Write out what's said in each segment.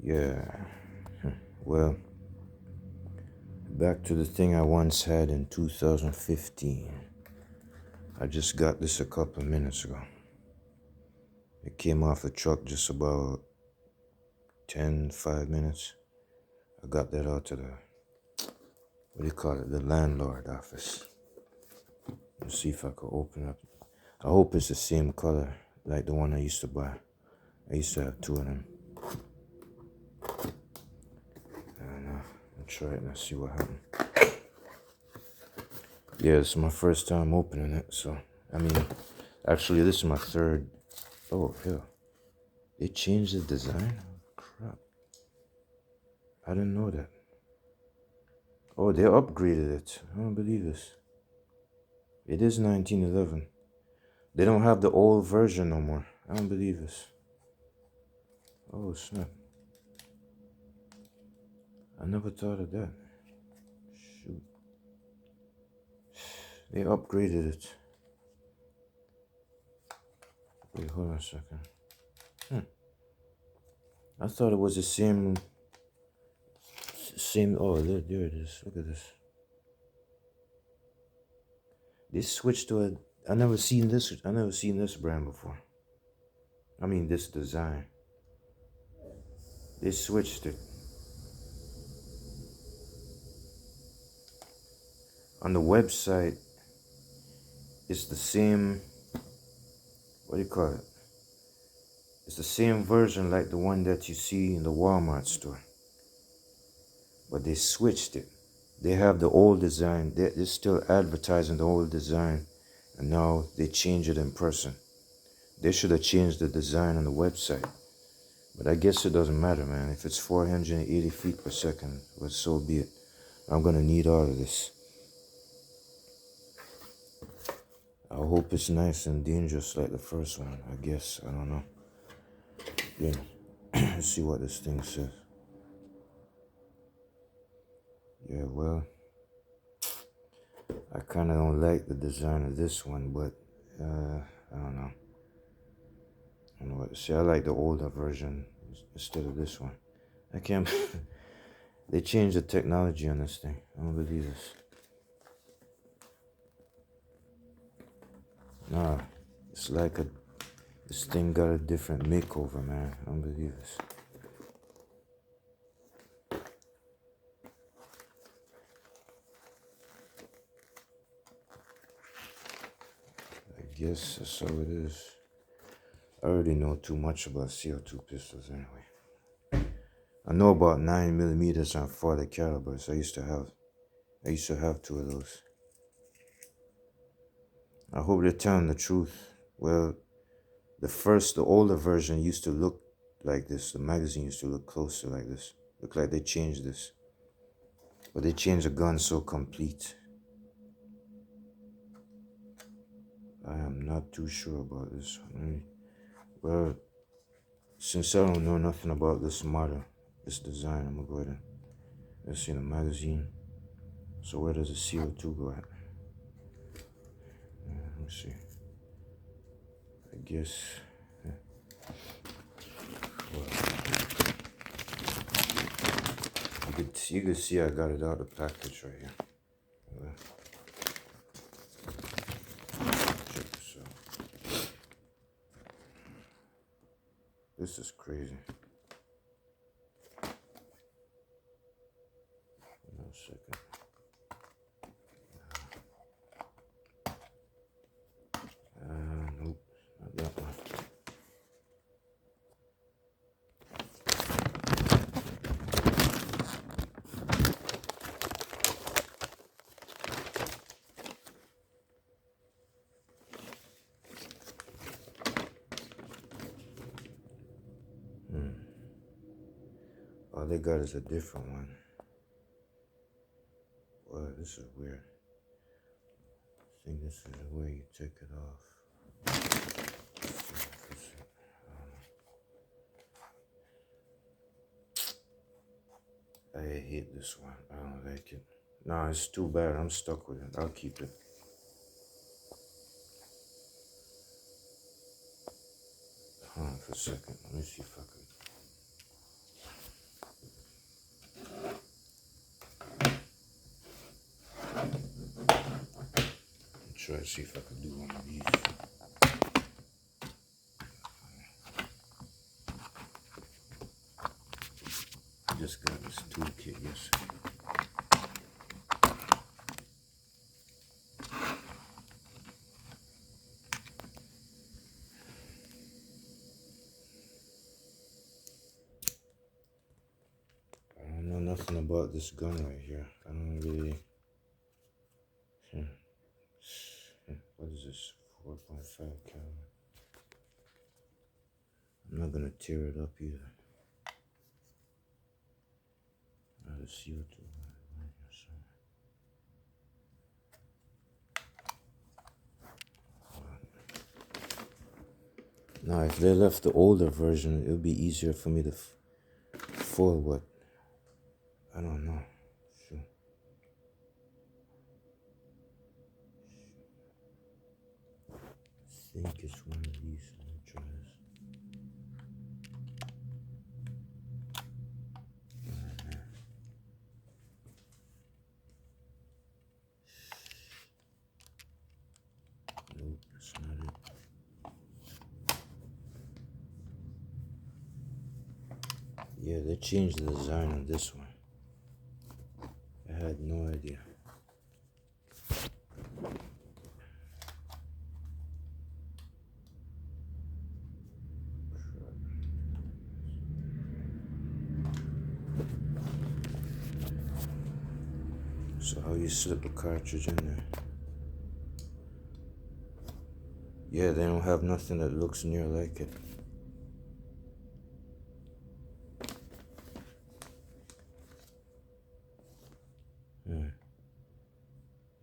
Yeah, well, back to the thing I once had in 2015. I just got this a couple of minutes ago. It came off the truck just about 5 minutes. I got that out to the, what do you call it, the landlord office. Let's see if I could open up. I hope it's the same color like the one I used to buy. I used to have two of them. And I'll try it and see what happens. Yeah, it's my first time opening it, so I mean, actually, this is my third. Oh hell, they changed the design. Crap, I didn't know that. Oh, they upgraded it. I don't believe this. It is 1911. They don't have the old version no more. I don't believe this. Oh snap! I never thought of that. Shoot, they upgraded it. Wait, hold on a second. I thought it was the same. Oh, there it is. Look at this. They switched to a. I never seen this. I never seen this brand before. I mean, this design. They switched it. On the website, it's the same. What do you call it? It's the same version like the one that you see in the Walmart store. But they switched it. They have the old design. They're still advertising the old design. And now they change it in person. They should have changed the design on the website. But I guess it doesn't matter, man. If it's 480 feet per second, well, so be it. I'm going to need all of this. I hope it's nice and dangerous like the first one. I guess. I don't know. Yeah. Let's see what this thing says. Yeah, well, I kind of don't like the design of this one, but I don't know. I don't know what to say. I like the older version instead of this one. I can't. They changed the technology on this thing. I don't believe this. Nah, it's like this thing got a different makeover, man. I don't believe this. I guess that's how it is. I already know too much about CO2 pistols anyway. I know about 9mm and 40 calibers. I used to have two of those. I hope they're telling the truth. Well, the older version used to look like this. The magazine used to look closer like this. Look like they changed this. But they changed the gun so complete. I am not too sure about this one. Well, since I don't know nothing about this model, this design, I'm gonna go ahead and let's see the magazine. So where does the CO2 go at? Let me see. I guess. Well, you can see I got it out of the package right here. Check this out. This is crazy. One second. Nope, not that one. All they got is a different one. Well, this is weird. I think this is the way you take it off. I hate this one. I don't like it. No, it's too bad. I'm stuck with it. I'll keep it. Hold on for a second. Let me see if I could. try to see if I can do one of these. I just got this toolkit yesterday. I don't know nothing about this gun right here. I don't really. What is this? 4.5 caliber. I'm not gonna tear it up either. Let's see what the now, if they left the older version, it would be easier for me to forward. I don't know. Sure. I think it's one of these. Let me try this. Nope, that's not it. Yeah, they changed the design on this one. I had no idea. So how you slip a cartridge in there? Yeah, they don't have nothing that looks near like it.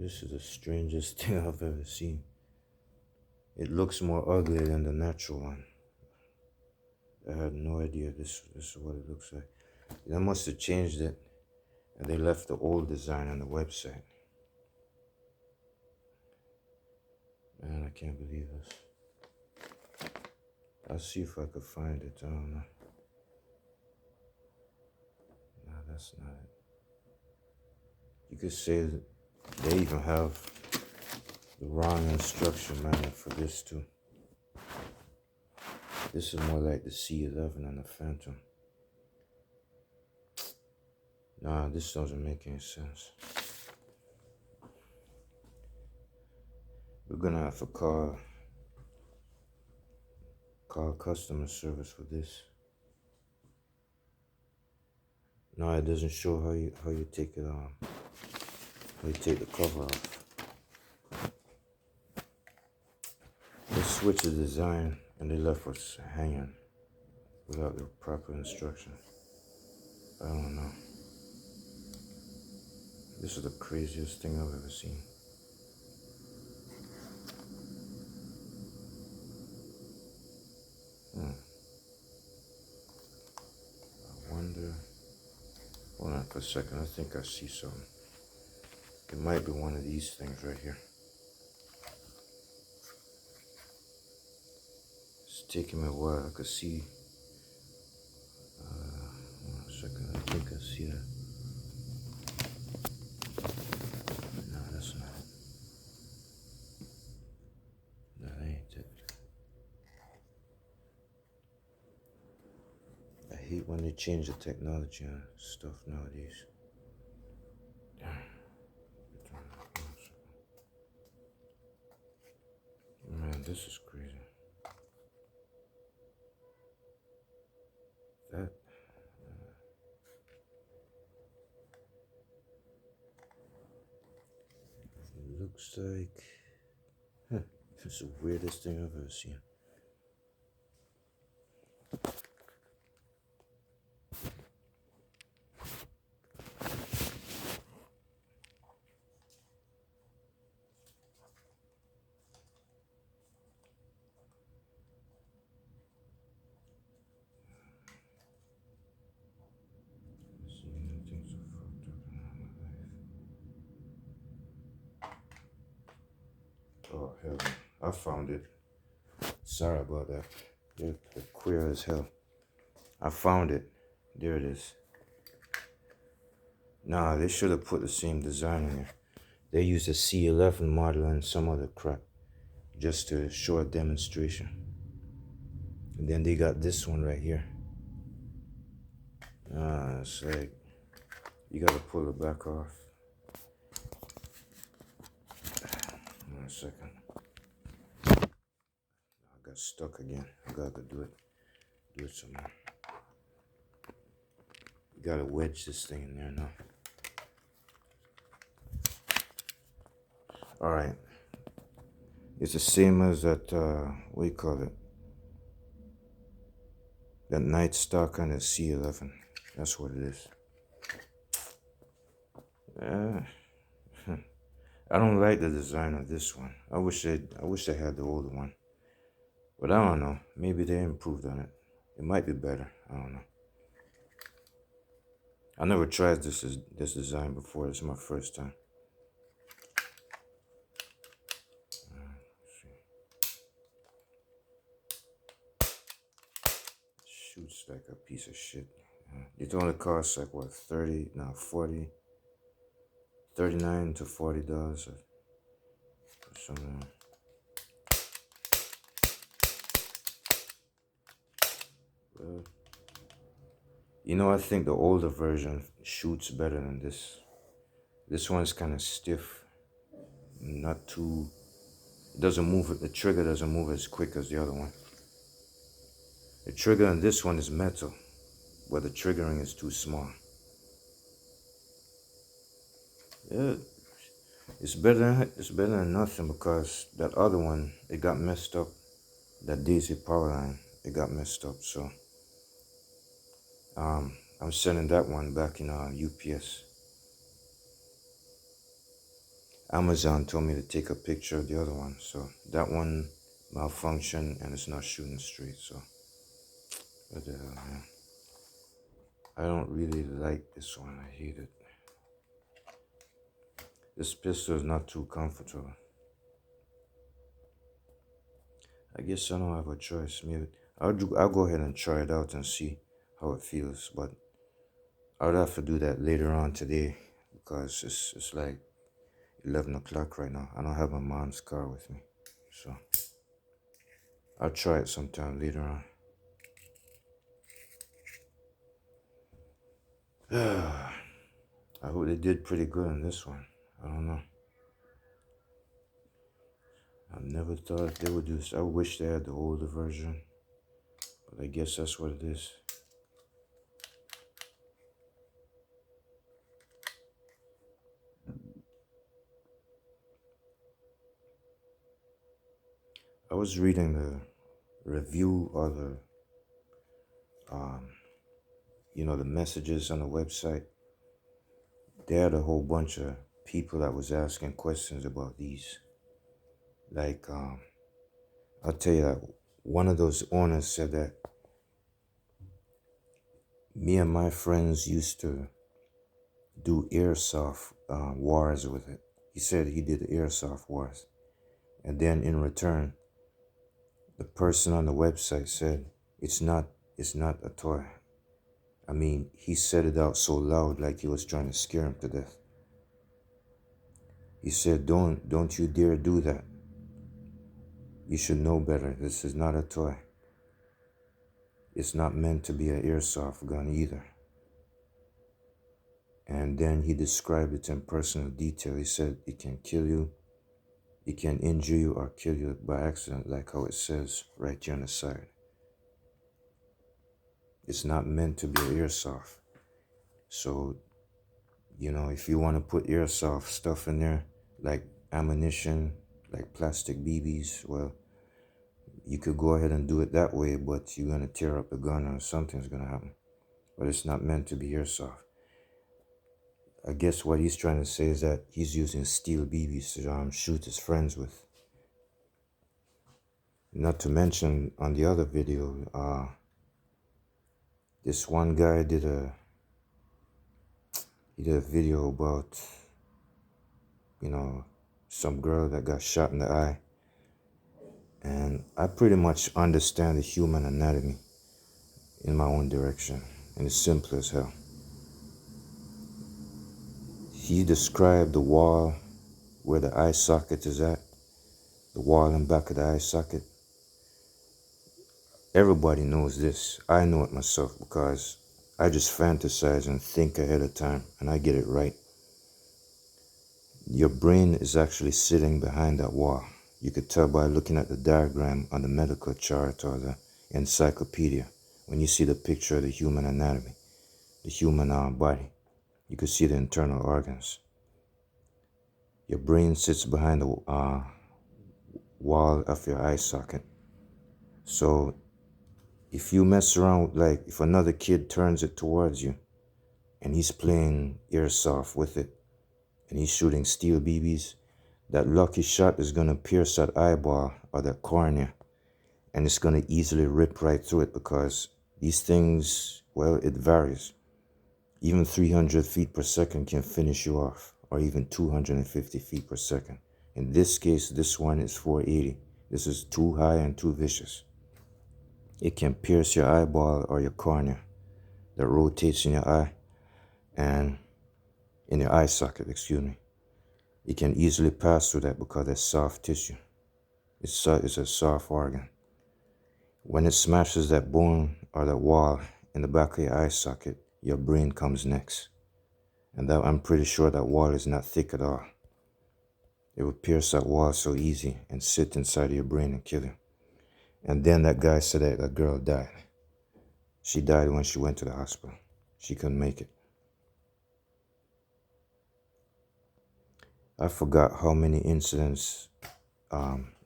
This is the strangest thing I've ever seen. It looks more ugly than the natural one. I had no idea this is what it looks like. They must have changed it, and they left the old design on the website. Man, I can't believe this. I'll see if I could find it. I don't know. No, that's not it. You could say that they even have the wrong instruction manual for this too. This is more like the C11 and the Phantom. Nah, this doesn't make any sense. We're gonna have to call customer service for this. No, it doesn't show how you take it how you take the cover off. They switched the design and they left us hanging without the proper instruction. I don't know. This is the craziest thing I've ever seen. I wonder. Hold on for a second. I think I see something. It might be one of these things right here. It's taking me a while. I could see. Hold on a second. I think I see that. No, that's not it. That ain't it. I hate when they change the technology on stuff nowadays. Man, this is crazy. That it looks like. It's the weirdest thing I've ever seen. Oh hell, I found it. Sorry about that. They're queer as hell. I found it. There it is. Nah, they should have put the same design in there. They use a C11 model and some other crap just to show a demonstration. And then they got this one right here. It's like you gotta pull it back off. 1 second. I got stuck again. I gotta go do it somewhere. You gotta wedge this thing in there now. Alright. It's the same as that, what do you call it? That Night Stalker and the C11. That's what it is. I don't like the design of this one. I wish I had the older one. But I don't know. Maybe they improved on it. It might be better. I don't know. I never tried this design before. This is my first time. Shoots like a piece of shit. It only costs like what, 30, no, 40, 39 to $40 or something. Well, you know, I think the older version shoots better than this. This one's kind of stiff, not too, it doesn't move, the trigger doesn't move as quick as the other one. The trigger on this one is metal, but the triggering is too small. Yeah, it's better than nothing, because that other one, it got messed up. That Daisy power line, it got messed up. So I'm sending that one back in UPS. Amazon told me to take a picture of the other one, so that one malfunctioned and it's not shooting straight. So what the hell, man? I don't really like this one. I hate it. This pistol is not too comfortable. I guess I don't have a choice. Maybe I'll go ahead and try it out and see how it feels. But I would have to do that later on today, because it's like 11 o'clock right now. I don't have my mom's car with me, so I'll try it sometime later on. I hope they did pretty good on this one. I don't know. I never thought they would do this. I wish they had the older version, but I guess that's what it is. I was reading the review or the the messages on the website. They had a whole bunch of people that was asking questions about these. Like, I'll tell you that one of those owners said that me and my friends used to do airsoft wars with it. He said he did airsoft wars. And then in return, the person on the website said, it's not a toy. I mean, he said it out so loud like he was trying to scare him to death. He said, don't you dare do that. You should know better. This is not a toy. It's not meant to be an airsoft gun either. And then he described it in personal detail. He said it can kill you, it can injure you or kill you by accident, like how it says right here on the side. It's not meant to be an airsoft. So, if you want to put airsoft stuff in there, like ammunition, like plastic BBs, well, you could go ahead and do it that way, but you're going to tear up the gun or something's going to happen. But it's not meant to be airsoft. I guess what he's trying to say is that he's using steel BBs to shoot his friends with. Not to mention, on the other video, this one guy did a video about, some girl that got shot in the eye. And I pretty much understand the human anatomy in my own direction, and it's simple as hell. He described the wall where the eye socket is at, the wall and back of the eye socket. Everybody knows this. I know it myself because I just fantasize and think ahead of time and I get it right. Your brain is actually sitting behind that wall. You could tell by looking at the diagram on the medical chart or the encyclopedia. When you see the picture of the human anatomy, the human body, you could see the internal organs. Your brain sits behind the wall of your eye socket. So if you mess around, like if another kid turns it towards you and he's playing airsoft with it and he's shooting steel BBs, that lucky shot is going to pierce that eyeball or that cornea, and it's going to easily rip right through it because these things, well, it varies. Even 300 feet per second can finish you off, or even 250 feet per second. In this case, this one is 480. This is too high and too vicious. It can pierce your eyeball or your cornea that rotates in your eye and in your eye socket, excuse me. It can easily pass through that because it's soft tissue. It's a soft organ. When it smashes that bone or that wall in the back of your eye socket, your brain comes next. And that, I'm pretty sure that wall is not thick at all. It would pierce that wall so easy and sit inside of your brain and kill you. And then that guy said that that girl died. She died when she went to the hospital. She couldn't make it. I forgot how many incidents,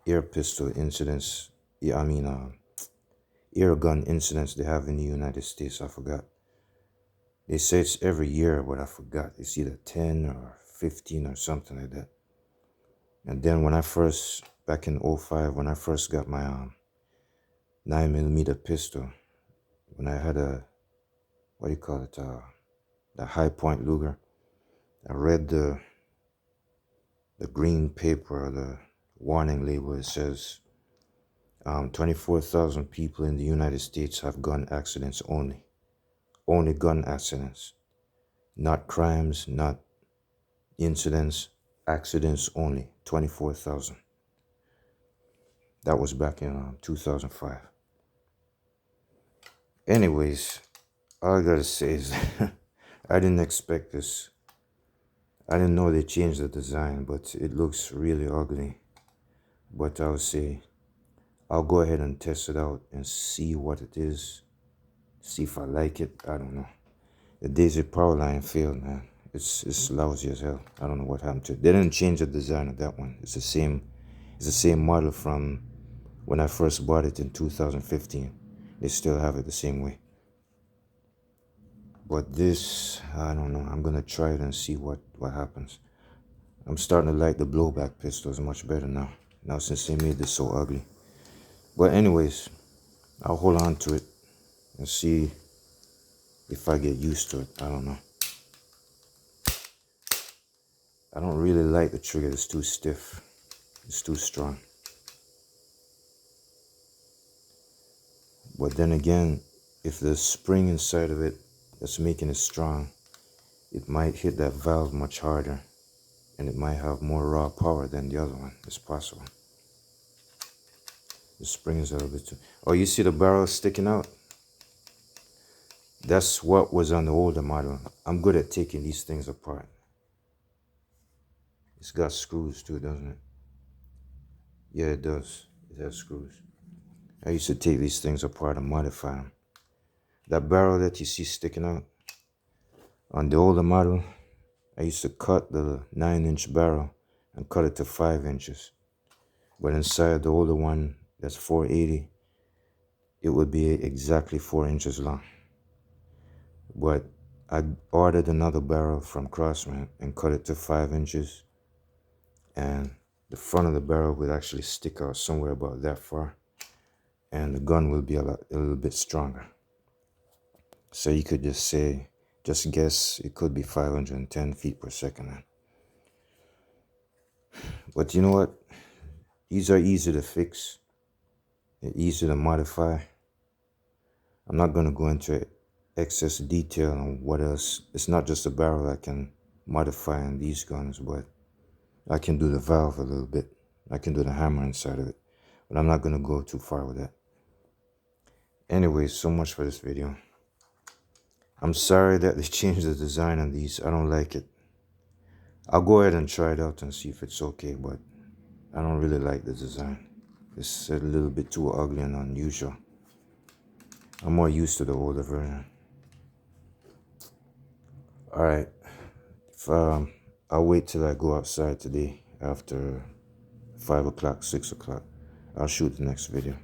air pistol incidents, air gun incidents they have in the United States. I forgot. They say it's every year, but I forgot. It's either 10 or 15 or something like that. And then when I first, back in '05, when I first got my 9mm pistol, when I had a, what do you call it, the high point Luger, I read the green paper, the warning label. It says 24,000 people in the United States have gun accidents only. Only gun accidents. Not crimes, not incidents, accidents only. 24,000. That was back in 2005. Anyways, all I gotta say is I didn't expect this. I didn't know they changed the design, but it looks really ugly. But I'll say, I'll go ahead and test it out and see what it is. See if I like it. I don't know. The Daisy Power line failed, man. It's lousy as hell. I don't know what happened to it. They didn't change the design of that one. It's the same model from when I first bought it in 2015. They still have it the same way. But this, I don't know. I'm gonna try it and see what happens. I'm starting to like the blowback pistols much better now. Now since they made this so ugly. But anyways, I'll hold on to it and see if I get used to it. I don't know. I don't really like the trigger. It's too stiff. It's too strong. But then again, if the spring inside of it that's making it strong, it might hit that valve much harder and it might have more raw power than the other one. It's possible. The spring is a little bit too... Oh, you see the barrel sticking out? That's what was on the older model. I'm good at taking these things apart. It's got screws too, doesn't it? Yeah, it does. It has screws. I used to take these things apart and modify them. That barrel that you see sticking out, on the older model, I used to cut the 9-inch barrel and cut it to 5 inches. But inside the older one, that's 480, it would be exactly 4 inches long. But I ordered another barrel from Crossman and cut it to 5 inches. And the front of the barrel would actually stick out somewhere about that far. And the gun will be a little bit stronger. So you could just say, just guess, it could be 510 feet per second. But you know what? These are easy to fix. They're easy to modify. I'm not going to go into excess detail on what else. It's not just a barrel I can modify on these guns, but I can do the valve a little bit. I can do the hammer inside of it. But I'm not going to go too far with that. Anyways, so much for this video. I'm sorry that they changed the design on these. I don't like it. I'll go ahead and try it out and see if it's okay, but I don't really like the design. It's a little bit too ugly and unusual. I'm more used to the older version. Alright, I'll wait till I go outside today after 5 o'clock, 6 o'clock. I'll shoot the next video.